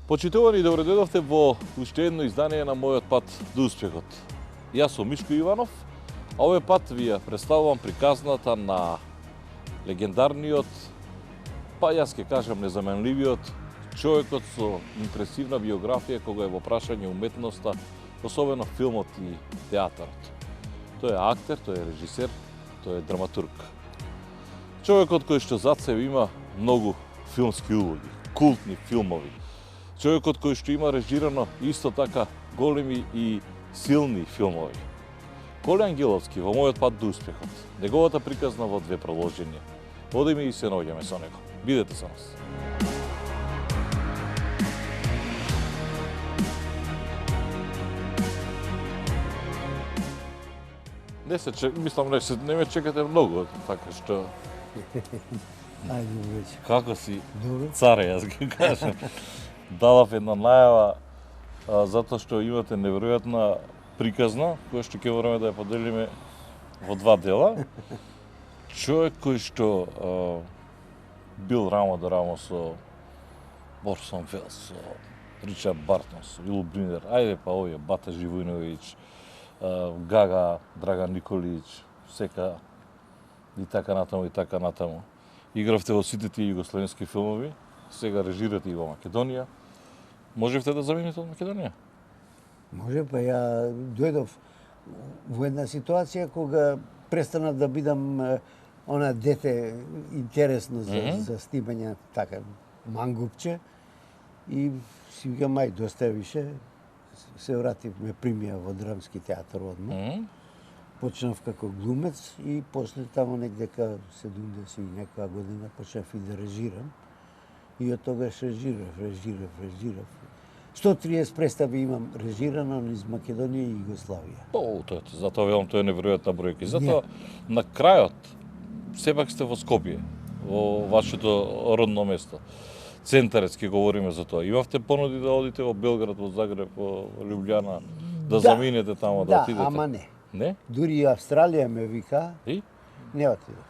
Почитувани, добре дојдовте во уште едно издание на мојот пат до успехот. Јас сум Мишко Иванов, а овој пат ви ја представувам приказната на легендарниот, па јас ќе кажам незаменливиот, човекот со импресивна биографија кога е во прашање уметноста, особено филмот и театарот. Тој е актер, тој е режисер, тој е драматург. Човекот кој што зад себе има многу филмски улоги, култни филмови. Човекот кој што има режирано исто така големи и силни филмови. Коле Ангеловски во мојот пат до успехот. Неговата приказна во две продолженија. Одиме и се наоѓаме со него. Бидете со нас. Не ме чекате многу, така што... Ајде веќе. Како си, Добро. царе, јас ги кажам. Дадов една најава, затоа што имате неверојатна приказна, која што ќе мораме да ја поделиме во два дела. Човек кој што бил рамо до рамо со Орсон Велс, со Ричард Бартон, со Ил Бринер, ајде па овие, Бата Живојновиќ, Гага, Драган Николиć, сека и така натаму и така натаму. Игравте во сите тие југословенски филмови, сега режирате и во Македонија. Можевте да заминете од Македонија? Може, па ја дојдов во една ситуација кога престана да бидам она дете интересно за снимање, така, мангупче. И си викам, ај, доста е више. Се вратив, ме примија во драмски театар одма. Почнав како глумец и после тамо негдека 70 и некоја година почнав и да режирам. И од тогаш режирав. 130 представи имам режирано низ Македонија и Југославија. Тоа, затоа велам, тоа е неверојатна бројка. Затоа, на крајот, сепак сте во Скопје, во вашето родно место. Центарец, ќе говориме за тоа. Имавте понуди да одите во Белград, во Загреб, во Лјубљана, да заминете тамо, да отидете? Да, ама не. Не? Дури и Австралија ме вика, И? не отидов.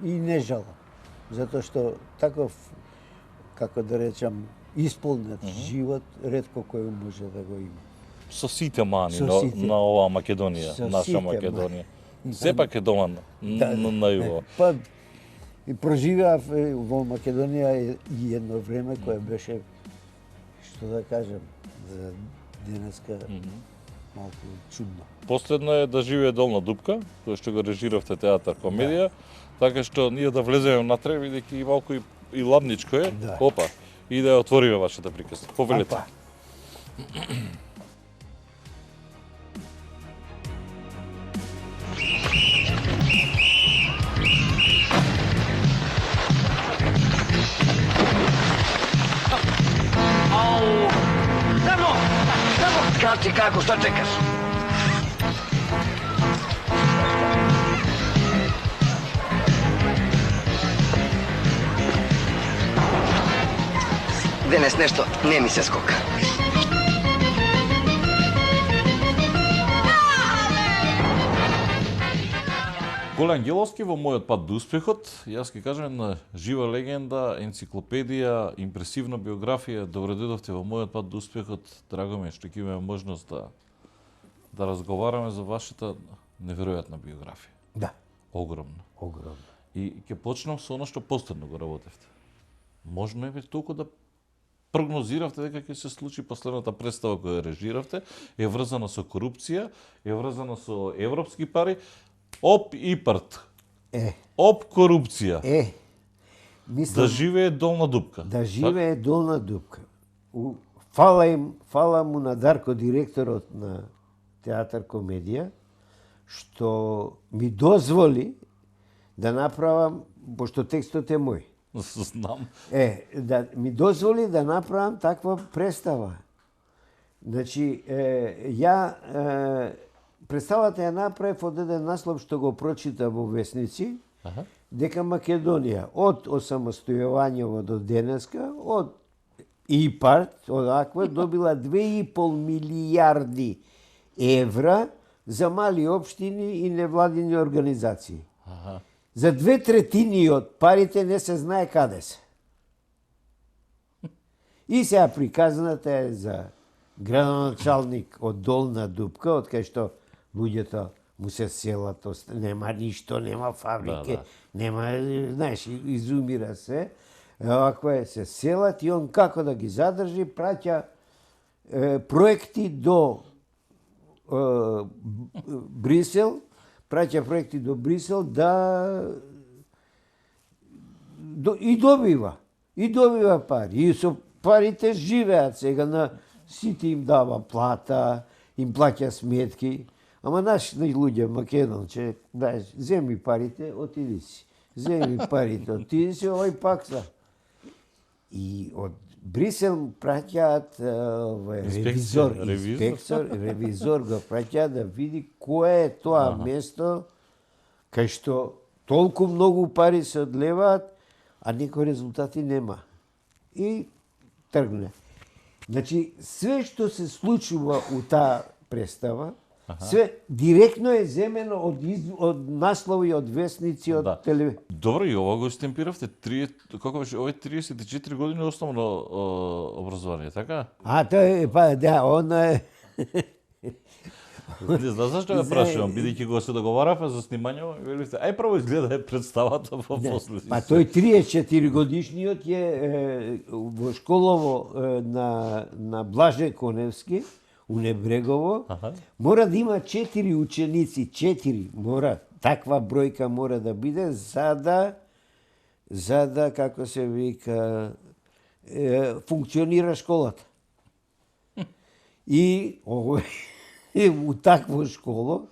И не жалам. Затоа што таков, како да речам, исполнет живот, ретко кој може да го има. Со сите мани Со на оваа Македонија, Со наша сите Македонија. мани. Сепак е дома на југо. Па, и проживеав во Македонија и едно време кое беше, што да кажам, за денеска малку чудно. Последно е Да живее Долна дупка, кој што го режиравте театар комедија, така што ние да влеземе натре, бидејќи малку и ладничко е, Да. опа, и да ја отвориме вашата приказна. Повелете. Апа. Кажи како, што чекаш? Денес нешто не ми се скока. Коле Ангеловски во мојот пат до успехот, јас ќе кажам една жива легенда, енциклопедија, импресивна биографија. Добре дојдовте во мојот пат до успехот. Драго ми е што ќе имаме можност да разговараме за вашата неверојатна биографија. Да, Огромна. огромно. И ќе почнам со оно што последно го работевте. Можно е толку да прогнозиравте дека ќе се случи последната представа која режиравте, е врзана со корупција, е врзана со европски пари, оп ИПАРТ, оп корупција. Мислам, Да живее Долна дупка. да живее Долна дупка. Фала му на Дарко, директорот на театар комедија, што ми дозволи да направам, пошто текстот е мој. Знам. Да ми дозволи да направам таква представа. Значи, представата ја направив од еден наслов што го прочита во весници, дека Македонија од осамостојувањето до денеска, од ИПАРТ, одаква, добила 2,5 милијарди евра за мали општини и невладини организации. За 2/3 од парите не се знае каде се. И сега приказната е за градоначалник од Долна Дупка, од кај што луѓето му се селат, нема ништо, нема фабрике, нема, знаеш, изумира се. Овако е, се селат и он како да ги задржи, праќа проекти до Брисел, и добива пари. И со парите живеат сега, на сите им дава плата, им плаќа сметки. Ама нашите луѓе, македонче, земи парите, отиди си. Земи парите, отиди си, овој пак са. И од Брисел праќаат ревизор го праќаат да види кое е тоа место кај што толку многу пари се одлеваат, а некои резултати нема. И тргне. Значи, све што се случува у таа представа, све директно е земено од наслови, од весници, од телевизија. Добро, и ова го стемпиравте, како беше, овие 34 години основно образование, така? Она е... Не знам зашто ја прашувам, бидејќи го се договаравме за снимање, велите, ај прво изгледа представата во после. Па тој 34 годишниот е во школово на Блаже Коневски, у Небрегово, мора да има 4 ученици, 4 мора, таква бројка мора да биде, за да, како се вика, функционира школата. И у такво школо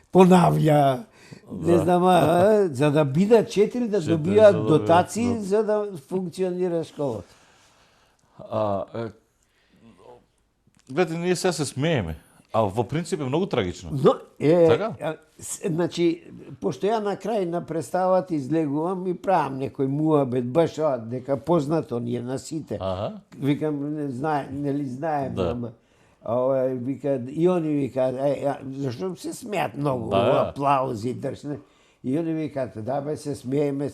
понавља, не знам, за да бидат 4 да добијат дотации за да функционира школата. Гледате, ние сега се смееме, а во принцип е многу трагично. Но, така? Значи, пошто ја на крај на представата излегувам и правам некој муабет, баш дека познато ни е на сите. Викам, нели знаем, ама вика, и они викаат, зашто се смеат многу, аплаузи, држне. И они викаат, се смееме,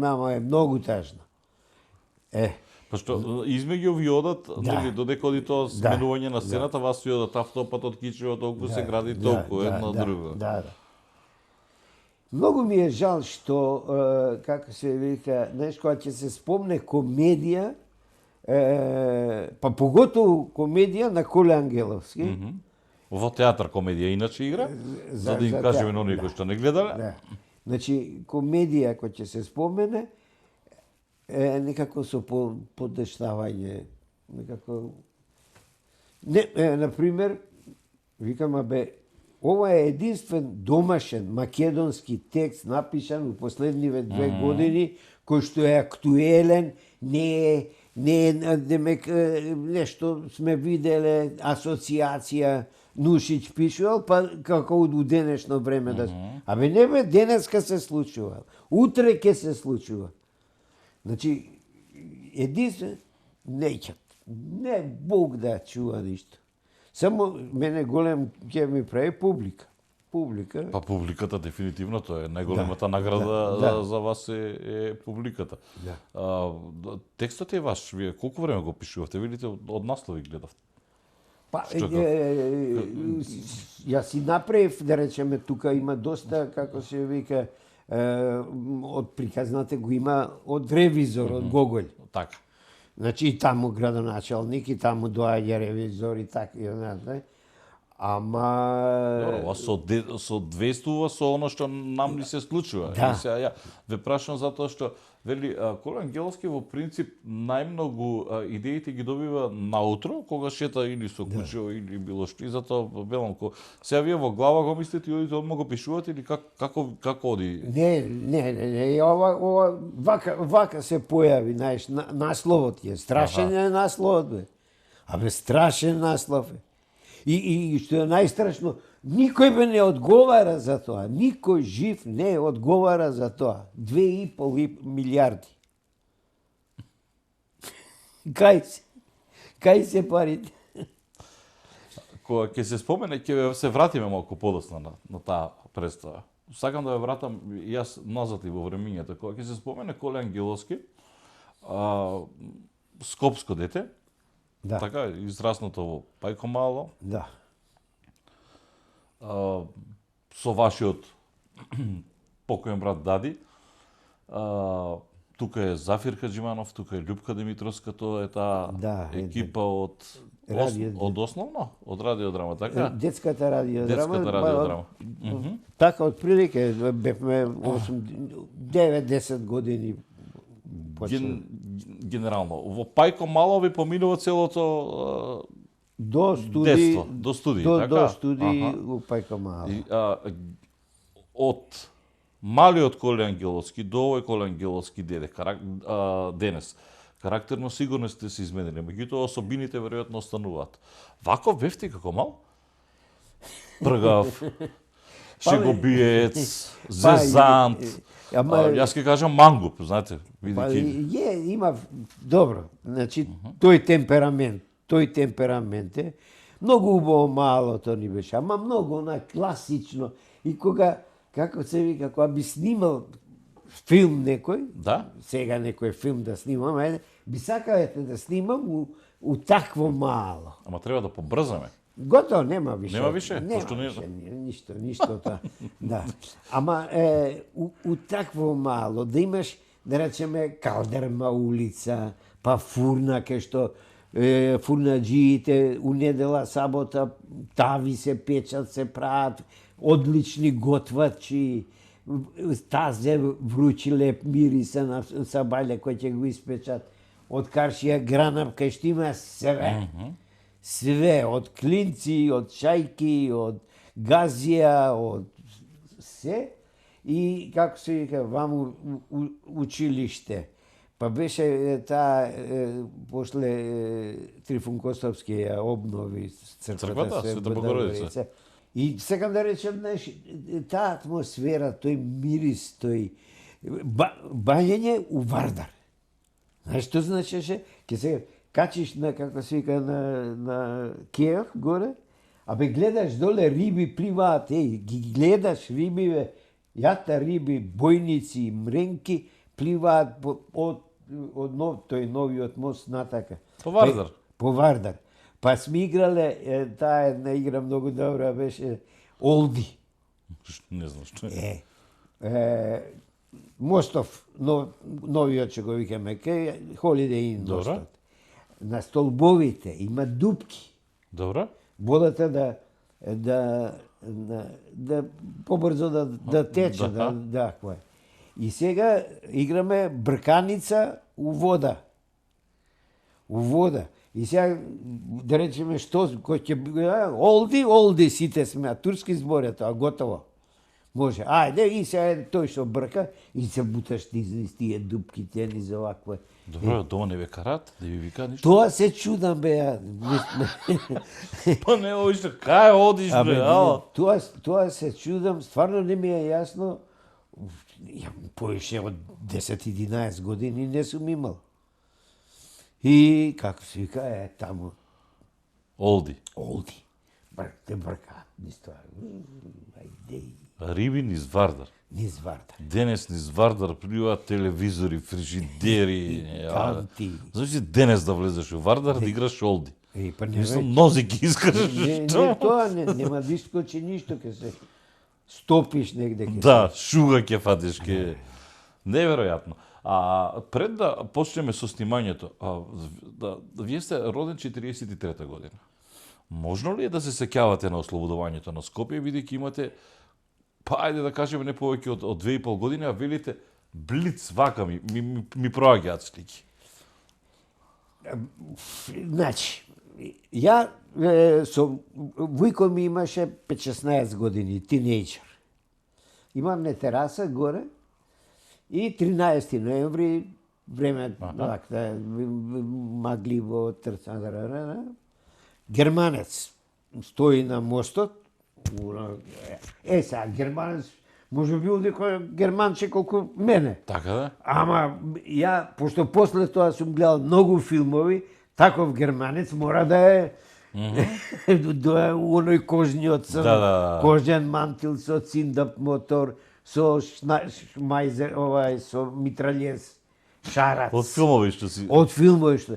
ама е многу тажно. Пошто измеѓу ви одат, додека оди тоа сменување на сцената, вас ви одат автопат од Кичево, толку се гради толку едно друго. Многу ми е жал што, како се вика, знаеш, кога ќе се спомне комедија, па поготово комедија на Коле Ангеловски. Во театар комедија иначе игра, за да им кажеме на оние кои што не гледале. Значи, комедија која ќе се спомене, некако со подештавање, некако... Например, викам, ова е единствен домашен македонски текст напишан во последниве 2 години, кој што е актуелен, не е, демек, нешто сме виделе, асоциација, Нушиć пишувал, па како у денешно време да... не денеска се случува, утре ќе се случува. Значи, единствен, неќат. Не Бог да чува ништо. Само мене голем ќе ми прави публика. Па публиката дефинитивно, тоа е најголемата награда за вас е публиката. Текстот е ваш, вие колку време го пишувавте? Видите, од наслови гледавте. Па, јас си направив, да речеме, тука има доста, како се вика, од приказната го има од ревизор, од Гоголј. Така. Значи и таму градоначалник, и таму доаѓа ревизор и така, ама... Добро, соодветствува со оно што нам ни се случува. И сега ја ве прашам затоа што вели Коле Ангеловски во принцип најмногу идеите ги добива наутро, кога шета или со куче или било што, и затоа велам сега вие во глава го мислите и одите одма го пишувате или како оди? Не, ова вака се појави, знаеш, насловот е страшен е насловот бе. Страшен наслов е. И што е најстрашно, никој не одговара за тоа. Никој жив не одговара за тоа. 2,5 милиарди. Кај се парите? Кога ќе се спомене, ќе се вратиме малку подоцна на таа представа. Сакам да ве вратам јас назад и во времињето. Кога ќе се спомене Коле Ангеловски, скопско дете, Да. Така, израснато во Пајко Мало, Да. со вашиот покоен брат Дади. Тука е Зафир Хаџиманов, тука е Љупка Димитровска, тоа е таа Да, екипа од Радио- основно, од радиодрама, така? Детската радиодрама. Детската радиодрама. Така, отприлike, бевме 9-10 години. Генерално, во Пајко Мало ви поминува целото До студии, детство, до студии, така? До студии Аха. у Пајко Мало. Од малиот Коле Ангеловски до овој Коле Ангеловски денес, карактерно сигурно сте се изменили, меѓутоа особините веројатно остануваат. Вако бевте како мал? Пргав, шегобиец, зезант, јас ќе кажам мангуп, знаете, видејќи... Има, добро, значи, тој темперамент е, многу убаво малото ни беше, ама многу на класично, и кога, како се вика, кога би снимал филм некој, Да? сега некој филм да снимам, би сакавете да снимам у такво мало. Ама треба да побрзаме. Готово, нема више. Нема више? Нема Пошто не- више, ништо тоа. Да. Ама у такво мало да имаш, да речеме, Калдерма улица, па фурна кај што фурнаџиите у недела, сабота, тави се печат, се прават, одлични готвачи, тазе вручи леп мириса на сабаља кој ќе го испечат, од каршија гранав кај што има све. Све, од клинци, од шајки, од газија, од се. И, како се вика, ваму училиште. Па беше таа, после Трифун Костовски ја обнови Црквата, Света Света Богородица. И сакам да речем, знаеш, таа атмосфера, тој мирис, тој бањење у Вардар. Знаеш што значеше? Ке се качиш на, како се вика, на кејот горе, а бе гледаш доле риби пливаат, ги гледаш рибиве, јата риби, бојници, мренки, пливаат од тој новиот мост натака. По Вардар? По Вардар. Па сме играле, таа една игра многу добра беше Олди. Не знам што е. Мостов, новиот ќе го викаме, кај Holiday Inn Добра. мостот. На столбовите има дупки. Добро? Водата да побрзо да тече, Да. кој. И сега играме брканица у вода. У вода. И сега, да речеме, што, кој ќе... Олди сите сме, а турски збори тоа, готово. Може, ајде, и сега тој што брка, и се буташ ти за тие дупки, тени за оваква. Добро, дома не ве карат, да ви вика ништо. Тоа се чудам, бе, ја. Па не одиш, кај одиш, бе, ала? Тоа се чудам, стварно не ми е јасно. Ја поише од 10-11 години не сум имал. И, како се вика, таму, Олди. Олди. Те бркаат, низ тоа. Ајде, Риби низ Вардар. низ Вардар. Денес низ Вардар пливаат телевизори, фрижидери. канти. Значи денес да влезеш у Вардар да играш Олди. Па не, Мислам, нози ги искаш. не, тоа нема дискочи ништо, ке се стопиш негде. Да, шуга ќе фатиш, ке... Неверојатно. Пред да почнеме со снимањето, вие сте роден 43-та година. Можно ли е да се сеќавате на ослободувањето на Скопје, бидејќи имате, па ајде да кажеме не повеќе од 2,5 години, а велите блиц вака ми проаѓаат слики. Значи, ја со вујко ми имаше 5-16 години, тинејџер. Имам на тераса горе и 13 ноември, време магливо, трцадарарара, германец стои на мостот. Сега, германец, може би некој германче колку мене. Така да? Ама ја, пошто после тоа сум гледал многу филмови, таков германец мора да е да е у оној кожниот кожен мантил со циндап мотор, со шмајзер, со митралјез, шарац. Од филмови што си... Од филмови што.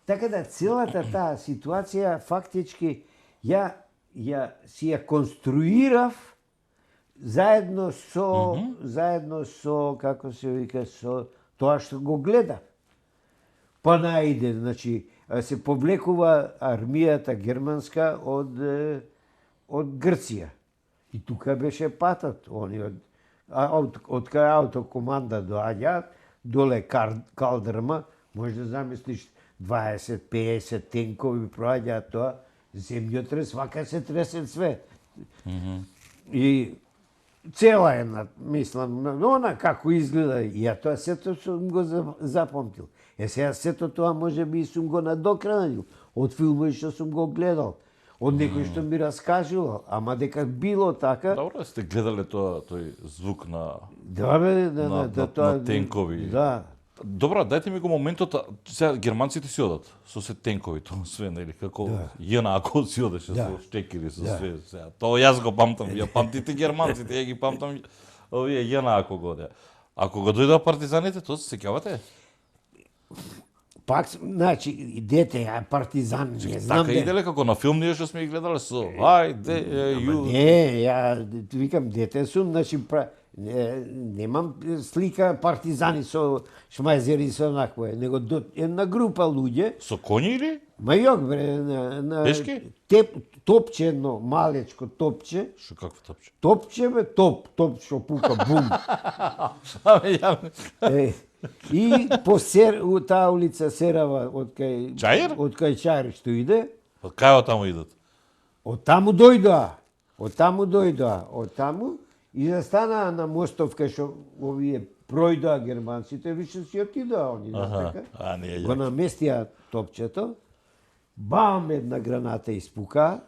Така да целата таа ситуација фактички ја си ја конструирав заедно со како се вика со тоа што го гледав. Па наиде, значи се повлекува армијата германска од Грција. И тука беше патот, они од кај автокоманда доаѓаат, доле калдрма, може да замислиш 20-50 тенкови проаѓаат тоа, земјотрес, вака се тресе свет. И цела една, мислам, она како изгледа, и ја тоа сето сум го запомтил. Сега сето тоа може би сум го надокранил од филмови што сум го гледал, од некој што ми раскажувал, ама дека било така. Добро, сте гледале тој звук на тоа тенкови. Да. Добро, дајте ми го моментот, сега германците си одат со се тенкови, тоа све, нели, како јана ако си одеше со штекери, со све, сега. Тоа јас го памтам, ја памтите германците, ја ги памтам овие јана ако го одеа. Ако го дојдоа партизаните, тоа се сеќавате? Пак, значи, дете, партизан, не знам. Така иделе како на филм ние што сме ги гледале со ајде, Не, ја викам дете сум, значи немам слика партизани со шмајзери со накој, него една група луѓе. Со коњи или? Ма јок бре, на Пешки? Топче едно, малечко топче. Што какво топче? Топче бе, топ што пука, бум. И по таа улица Серава од кај Чаир? Од кај Чаир што иде. Од кај од таму идат? Од таму дојдоа. Од таму и застанаа на мостов кај што овие пројдоа германците, више си отидоа они така. Го наместија топчето. Бам, една граната испука.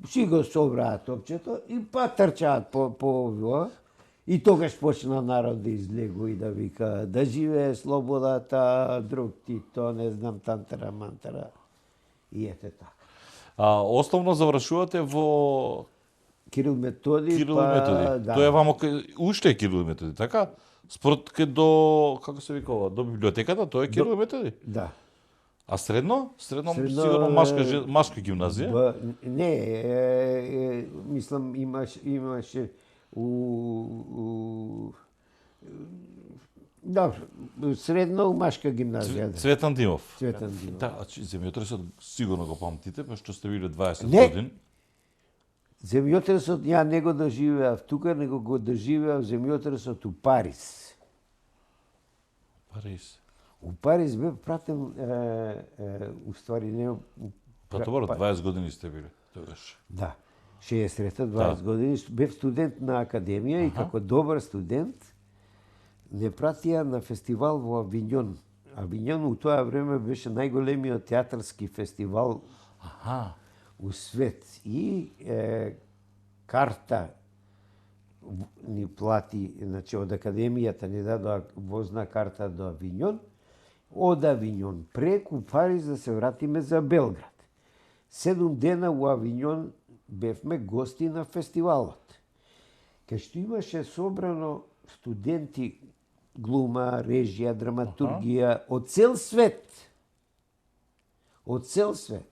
Си го собраа топчето и па трчаат по ово. И тогаш почна народ да излегува и да вика да живее слободата, друг Тито, не знам, тантара, мантара. И ете така. Основно завршувате во Кирил Методи. Кирил Методи. Да. Тоа е вамо уште е Кирил Методи, така? Според до како се викува, до библиотеката, тоа е Кирил Методи. Да. А средно сигурно машка гимназија? Не, мислам имаше средно машка гимназија. Цветан Димов. Цветан Димов. Да, земјотресот сигурно го памтите, па што сте биле 20 години. Земјотресот ја не го доживеав тука, него го доживеав земјотресот у Париз. У Париз бев пратен, уствари не... Па добро, 20 години сте биле тогаш. Да, 63-та, 20 години. Бев студент на академија и како добар студент не пратија на фестивал во Авиньон. Авиньон у тоа време беше најголемиот театарски фестивал у свет. И карта ни плати, значи од академијата ни дадоа возна карта до Авиньон, од Авиньон преку Париз да се вратиме за Белград. 7 дена у Авиньон бевме гости на фестивалот. Кај што имаше собрано студенти глума, режија, драматургија од цел свет. Од цел свет.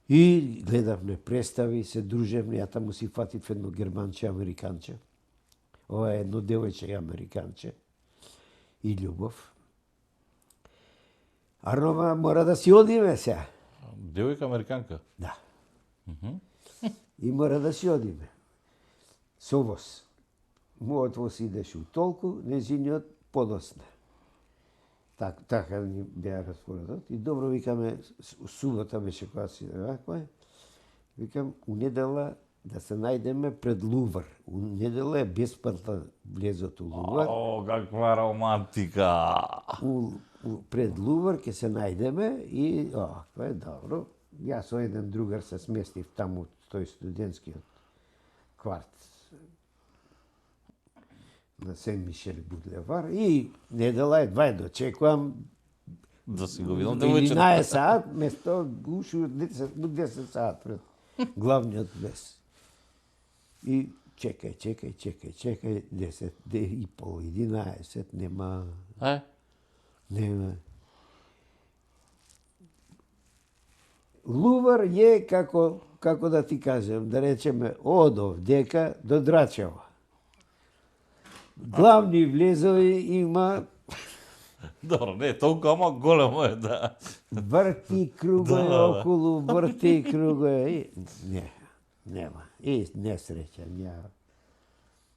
И гледавме представи, се дружевме, ја таму си фатив едно германче, американче. Ова е едно девојче и американче. И љубов. Арнова, мора да си одиме сега. Девојка американка? Да. И мора да си одиме. Со воз. Мојот воз идеше у толку, незиниот подосна. Така ни беа распоредот. И добро викаме, субота беше кога си ваква. Викам, у недела да се најдеме пред Лувр. У недела е бесплатно влезот у Лувр. О, каква романтика! Пред Лувр ќе се најдеме и, тоа е добро. Јас со еден другар се сместив таму, тој студентскиот кварт на Сен Мишел Будлевар и недела едва е дочекувам да си го видам 11 саат, место уши 10 саат пред главниот вес. И чекај, 10 и пол, 11, нема. Нема. Лувар е како да ти кажем, да речеме од овдека до Драчева. Главни влезови има Добро, не, толку, ама големо е, да. врти кругове Да. околу, врти кругове. Не, нема. И несреќа,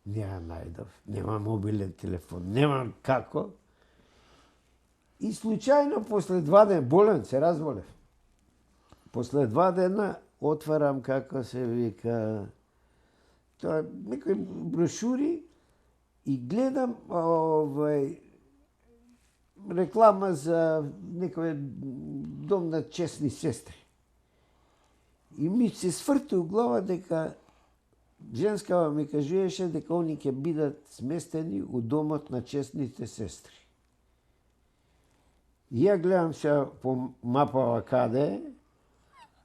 няма најдов. Нема мобилен телефон, немам како. И случајно, после 2 дена, болен се разболев. После 2 дена отварам, како се вика, тоа некои брошури и гледам реклама за некој дом на честни сестри. И ми се сврти у глава дека женскава ми кажуваше дека они ќе бидат сместени у домот на честните сестри. И ја гледам се по мапава каде е,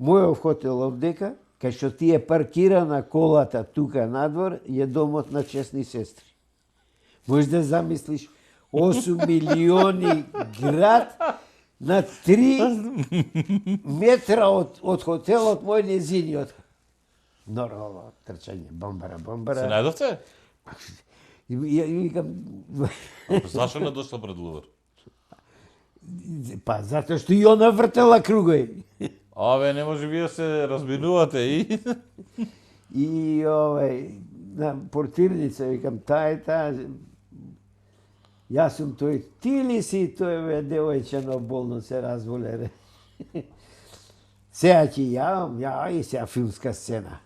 мојот хотел овдека, кај што ти е паркирана колата тука надвор, е домот на честни сестри. Можеш да замислиш 8 милиони град на 3 метра од хотелот мој незиниот. Нормално трчање, бомбара. Се најдовте? И викам, Зашо не дошла пред Лувар? па затоа што и она вртела кругови. Абе, не може вие се разминувате и... И на портирница викам, таа. Јас сум тој, ти ли си тој бе девојче болно се разболере. Сега ќе јавам, и сега филмска сцена.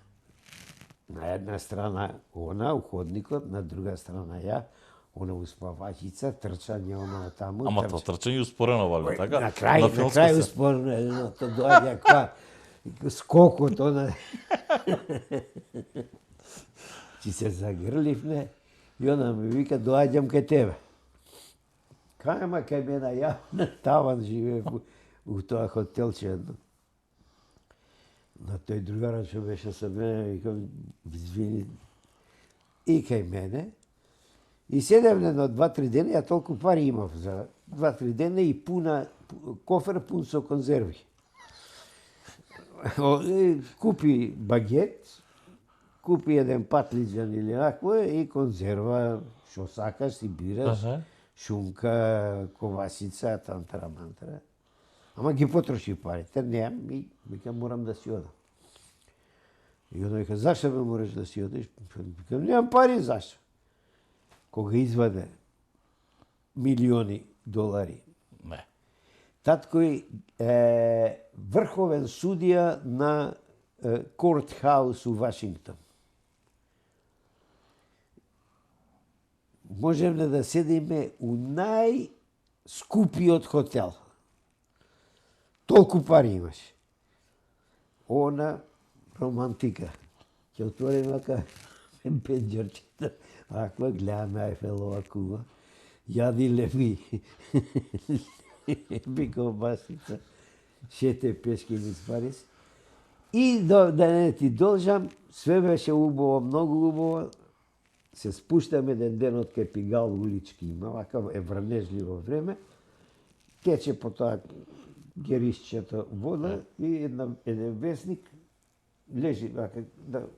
На една страна она, уходникот, на друга страна ја, она успавачица, трчање она таму. Ама тоа трчање успорено, валја, така? На крај успорно, едното доаѓа кога скокот, она. Ти се загрливне и она ми вика, доаѓам кај тебе. Кајма кај мене, ја на таван живеев у тоа хотелче едно. На тој другарот што беше со мене, викам, извини, и кај мене. И седевме на 2-3 дена, ја толку пари имав за 2-3 дена и кофер пун со конзерви. Купи багет, купи еден патлиџан или акво и конзерва, што сакаш, си бираш, шунка, ковасица, тантара-мантара. Ама ги потроши парите, неам и вика морам да си одам. И он вика, зашто бе мораш да си одиш? Викам, немам пари, зашто? Кога изваде милиони долари. Не. Татко е врховен судија на Кортхаус у Вашингтон. Можеме да седиме у најскупиот хотел. Толку пари имаше. Она романтика. Ќе отворим ака пенџерчета. Аква гледаме Айфелова кула. Јади леми. Бикобасица. Шете пешки низ Париз. И да не ти должам, све беше убаво, многу убаво. Се спуштам еден ден од кај Пигал улички има, вака е врнежливо време. Тече по тоа геришчето вода и еден весник лежи вака да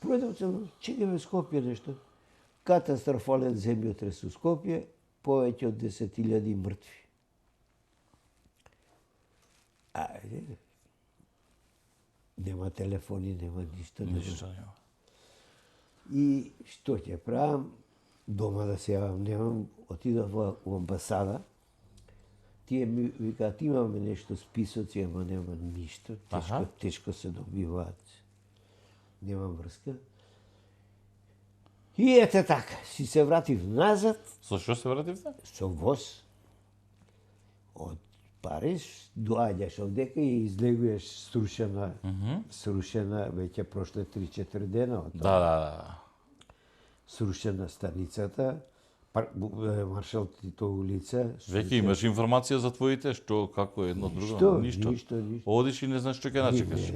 пројдам цело, чекаме Скопје нешто. Катастрофален земјотрес у Скопје, повеќе од 10.000 мртви. Нема телефони, нема ништо. И што ќе правам? Дома да се јавам, немам, отидов во амбасада. Тие ми викаат, имаме нешто списоци, ама нема ништо. Тешко се добиваат. Нема врска. И ете така, си се вратив назад. Со што се вративте? Со воз. Од Париж, доаѓаш овдека и излегуваш срушена, веќе прошле 3-4 дена од тоа. Да. Срушена станицата, Маршал Тито улица. Веќе имаш информација за твоите, што, како едно друго? Ништо. Одиш и не знаеш што ќе начекаш.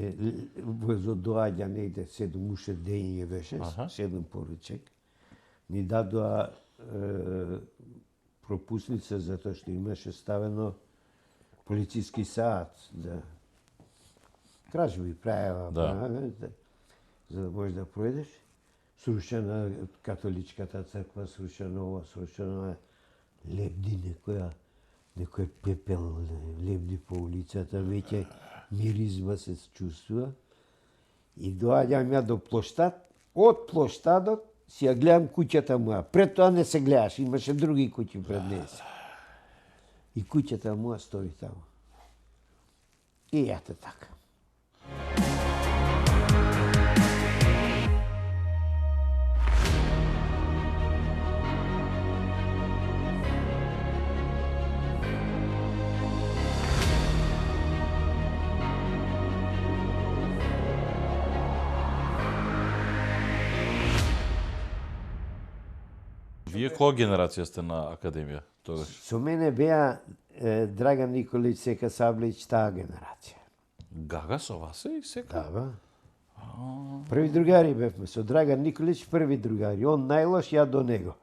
Возот доаѓа негде 7 уше дење беше, 7 поручек. Ми дадоа пропусница затоа што имаше ставено полициски саат, да кражби правеа, за да можеш да пројдеш. Срушена католичката црква, срушена ова, срушена лебди некој пепел лебди по улицата, веќе миризма се чувствува. И доаѓам ја до плоштад, од плоштадот си ја гледам куќата моја. Пред тоа не се гледаш, имаше други куќи пред неја. И куќата моја стои таму. И ете така. Вие која генерација сте на академија тогаш? Со мене беа Драган Николич, Сека Саблич, таа генерација. Гага со вас и Сека? Да, први другари бевме. Со Драган Николич први другари. Он најлош, ја до него.